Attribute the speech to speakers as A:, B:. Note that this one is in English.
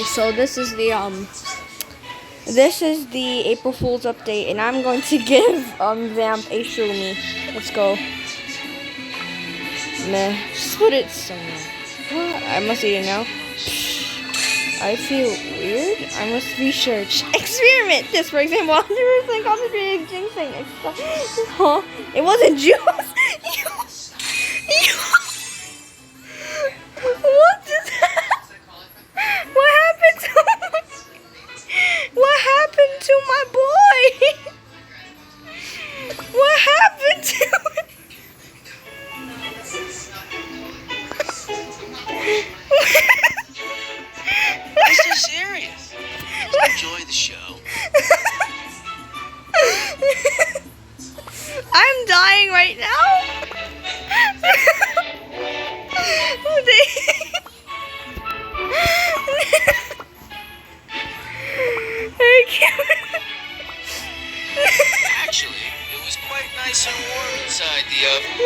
A: So this is the April Fool's update, and I'm going to give Vamp a Shroomy. Let's go. Nah, just put it somewhere. What? I must eat it now. I feel weird. I must research. Experiment this, for example. 100% concentrated ginseng. Huh? It wasn't juice. What is that? What happened to What happened to my boy? What happened to him?
B: Why so serious? Just enjoy the show.
A: I'm dying right now.
B: Actually, it was quite nice and warm inside the oven.